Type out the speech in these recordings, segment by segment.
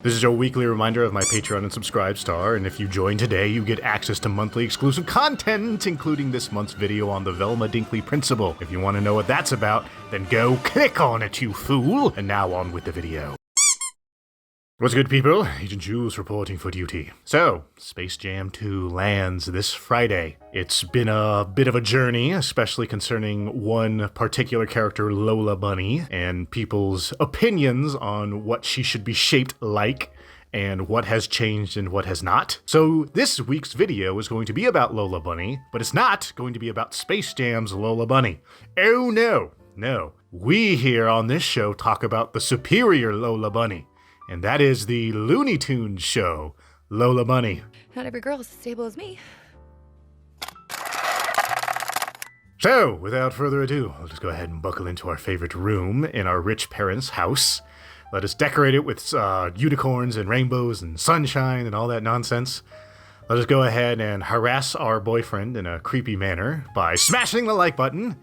This is your weekly reminder of my Patreon and Subscribe star, and if you join today, you get access to monthly exclusive content, including this month's video on the Velma Dinkley principle. If you want to know what that's about, then go click on it, you fool! And now on with the video. What's good, people? Agent Jules reporting for duty. So, Space Jam 2 lands this Friday. It's been a bit of a journey, especially concerning one particular character, Lola Bunny, and people's opinions on what she should be shaped like, and what has changed and what has not. So this week's video is going to be about Lola Bunny, but it's not going to be about Space Jam's Lola Bunny. Oh no, no. We here on this show talk about the superior Lola Bunny. And that is the Looney Tunes Show Lola Bunny. Not every girl is as stable as me. So, without further ado, let's go ahead and buckle into our favorite room in our rich parents' house. Let us decorate it with unicorns and rainbows and sunshine and all that nonsense. Let us go ahead and harass our boyfriend in a creepy manner by smashing the like button.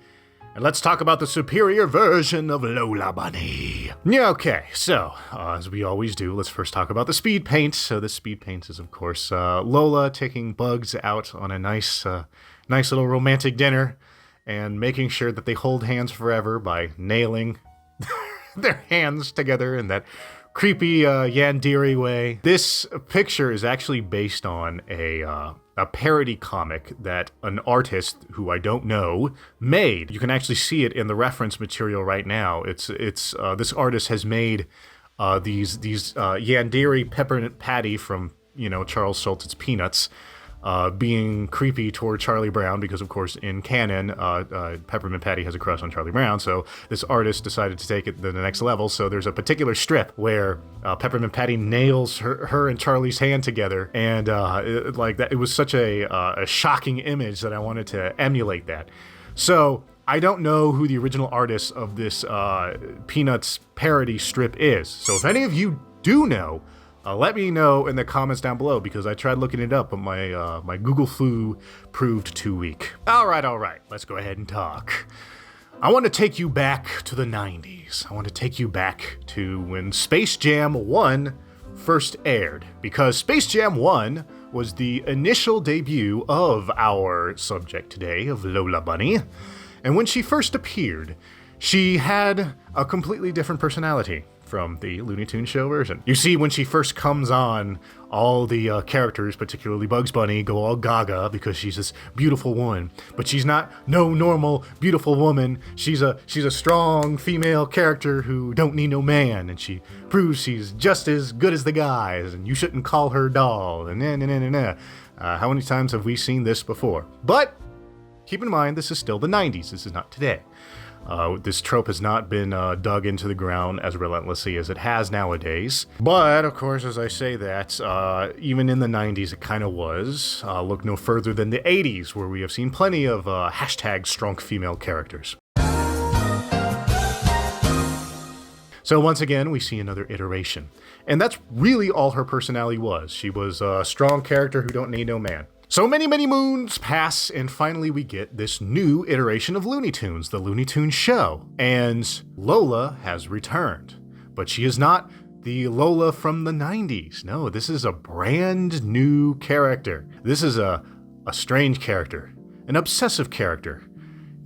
And let's talk about the superior version of Lola Bunny. Yeah, okay, so, as we always do, let's first talk about the speed paint. So the speed paint is, of course, Lola taking Bugs out on a nice little romantic dinner and making sure that they hold hands forever by nailing their hands together in that creepy yandere way. This picture is actually based on a parody comic that an artist who I don't know made. You can actually see it in the reference material right now. It's this artist has made these yandere peppermint patty from Charles Schultz's Peanuts. Being creepy toward Charlie Brown, because of course in canon, Peppermint Patty has a crush on Charlie Brown, so this artist decided to take it to the next level. So there's a particular strip where Peppermint Patty nails her and Charlie's hand together, and it was such a shocking image that I wanted to emulate that. So I don't know who the original artist of this Peanuts parody strip is, so if any of you do know, let me know in the comments down below, because I tried looking it up, but my Google flu proved too weak. All right, let's go ahead and talk. I want to take you back to the 90s. I want to take you back to when Space Jam 1 first aired, because Space Jam 1 was the initial debut of our subject today, of Lola Bunny. And when she first appeared, she had a completely different personality from the Looney Tunes Show version. You see, when she first comes on, all the characters, particularly Bugs Bunny, go all gaga because she's this beautiful woman. But she's not no normal beautiful woman. She's a strong female character who don't need no man, and she proves she's just as good as the guys, and you shouldn't call her doll, and how many times have we seen this before? But keep in mind, this is still the 90s. This is not today. This trope has not been dug into the ground as relentlessly as it has nowadays. But, of course, as I say that, even in the 90s it kind of was. Look no further than the 80s, where we have seen plenty of hashtag strong female characters. So once again, we see another iteration. And that's really all her personality was. She was a strong character who don't need no man. So many moons pass, and finally we get this new iteration of Looney Tunes, the Looney Tunes Show. And Lola has returned. But she is not the Lola from the 90s. No, this is a brand new character. This is a strange character, an obsessive character,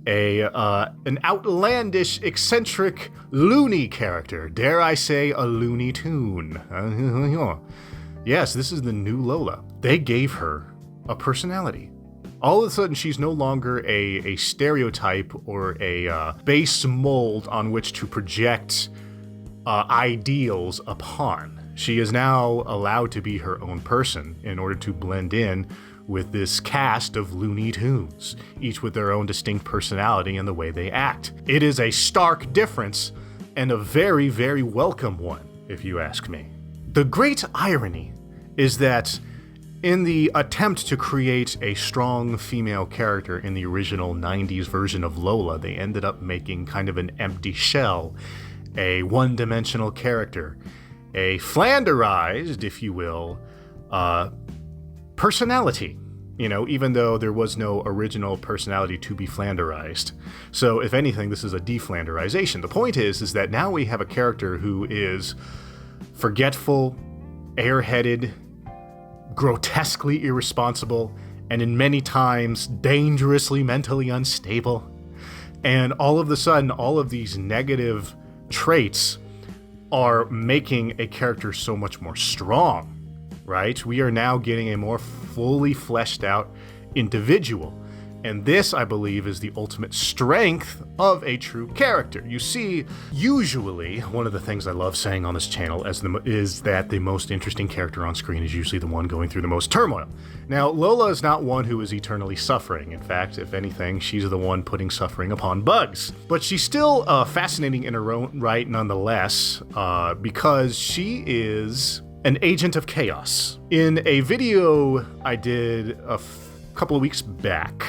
an outlandish, eccentric, loony character. Dare I say, a Looney Tune. Yes, this is the new Lola. They gave her a personality. All of a sudden, she's no longer a stereotype or a base mold on which to project ideals upon. She is now allowed to be her own person in order to blend in with this cast of Looney Tunes, each with their own distinct personality and the way they act. It is a stark difference, and a very, very welcome one, if you ask me. The great irony is that in the attempt to create a strong female character in the original 90s version of Lola, they ended up making kind of an empty shell, a one-dimensional character, a flanderized, if you will, personality. Even though there was no original personality to be flanderized. So if anything, this is a deflanderization. The point is that now we have a character who is forgetful, airheaded, grotesquely irresponsible, and in many times dangerously mentally unstable. And all of a sudden, all of these negative traits are making a character so much more strong, right? We are now getting a more fully fleshed out individual. And this, I believe, is the ultimate strength of a true character. You see, usually, one of the things I love saying on this channel is that the most interesting character on screen is usually the one going through the most turmoil. Now, Lola is not one who is eternally suffering. In fact, if anything, she's the one putting suffering upon Bugs. But she's still fascinating in her own right nonetheless, because she is an agent of chaos. In a video I did a couple of weeks back,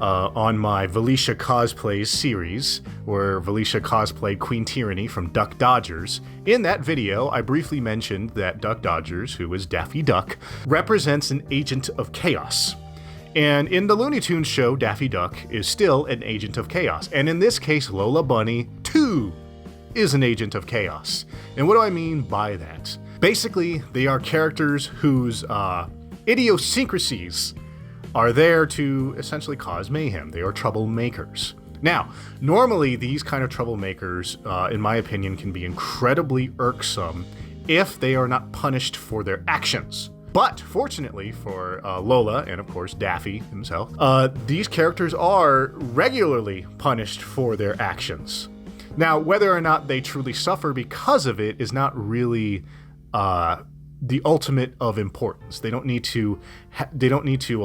on my Valicia Cosplays series, where Valicia cosplayed Queen Tyranny from Duck Dodgers. In that video, I briefly mentioned that Duck Dodgers, who is Daffy Duck, represents an agent of chaos. And in the Looney Tunes show, Daffy Duck is still an agent of chaos. And in this case, Lola Bunny, too, is an agent of chaos. And what do I mean by that? Basically, they are characters whose idiosyncrasies are there to essentially cause mayhem. They are troublemakers. Now, normally these kind of troublemakers, in my opinion, can be incredibly irksome if they are not punished for their actions. But fortunately for Lola, and of course Daffy himself, these characters are regularly punished for their actions. Now, whether or not they truly suffer because of it is not really the ultimate of importance. They don't need to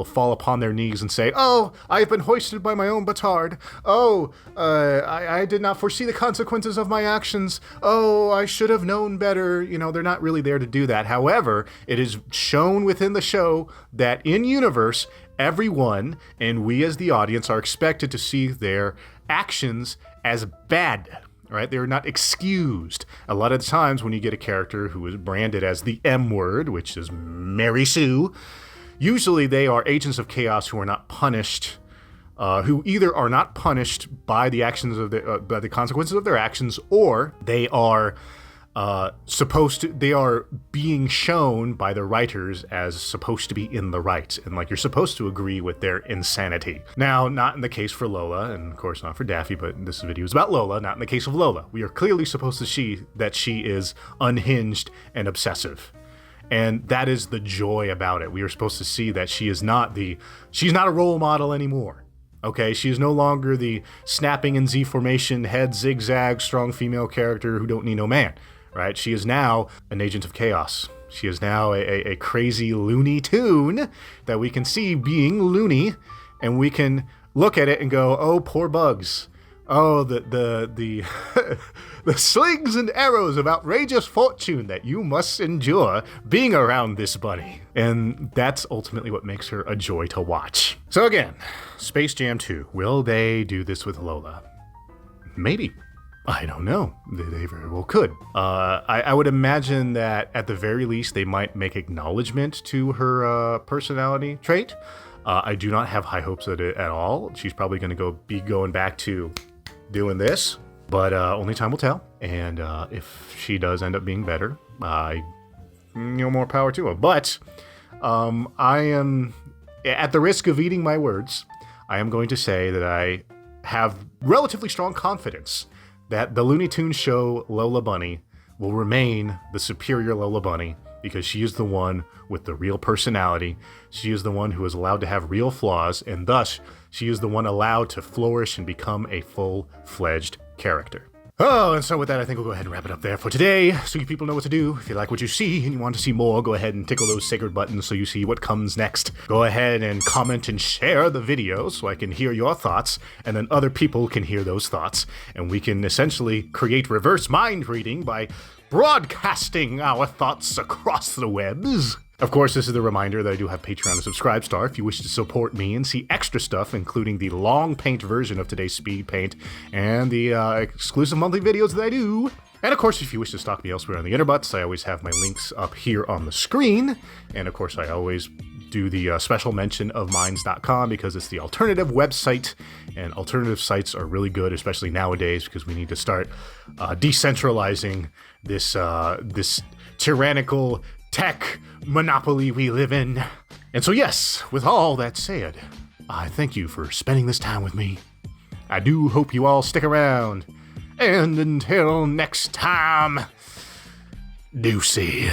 fall upon their knees and say, "Oh, I've been hoisted by my own petard. Oh, I did not foresee the consequences of my actions. Oh, I should have known better." You know, they're not really there to do that. However, it is shown within the show that in universe, everyone, and we as the audience, are expected to see their actions as bad. Right? They're not excused. A lot of the times when you get a character who is branded as the M word, which is Mary Sue, usually they are agents of chaos who are not punished, who either are not punished by the actions of by the consequences of their actions, or they are they are being shown by the writers as supposed to be in the right, and like you're supposed to agree with their insanity. Now, not in the case for Lola, and of course not for Daffy, but this video is about Lola, not in the case of Lola. We are clearly supposed to see that she is unhinged and obsessive. And that is the joy about it. We are supposed to see that she's not a role model anymore. Okay, she is no longer the snapping in Z formation, head zigzag, strong female character who don't need no man. Right? She is now an agent of chaos. She is now a crazy Looney Tune that we can see being loony, and we can look at it and go, "Oh, poor Bugs. Oh, the the slings and arrows of outrageous fortune that you must endure being around this bunny." And that's ultimately what makes her a joy to watch. So again, Space Jam 2. Will they do this with Lola? Maybe. I don't know. They very well could. I would imagine that at the very least they might make acknowledgement to her personality trait. I do not have high hopes of it at all. She's probably going to be going back to doing this, but only time will tell. And if she does end up being better, more power to her. But I am, at the risk of eating my words, I am going to say that I have relatively strong confidence that the Looney Tunes show Lola Bunny will remain the superior Lola Bunny, because she is the one with the real personality. She is the one who is allowed to have real flaws, and thus she is the one allowed to flourish and become a full-fledged character. Oh, and so with that, I think we'll go ahead and wrap it up there for today, so you people know what to do. If you like what you see and you want to see more, go ahead and tickle those sacred buttons so you see what comes next. Go ahead and comment and share the video so I can hear your thoughts, and then other people can hear those thoughts, and we can essentially create reverse mind reading by broadcasting our thoughts across the webs. Of course, this is the reminder that I do have Patreon and Subscribestar if you wish to support me and see extra stuff, including the long paint version of today's speed paint and the exclusive monthly videos that I do. And of course, if you wish to stalk me elsewhere on the interbuts, I always have my links up here on the screen. And of course, I always do the special mention of Minds.com because it's the alternative website, and alternative sites are really good, especially nowadays, because we need to start decentralizing this tyrannical tech monopoly we live in. And so yes, with all that said, I thank you for spending this time with me. I do hope you all stick around. And until next time, deuces.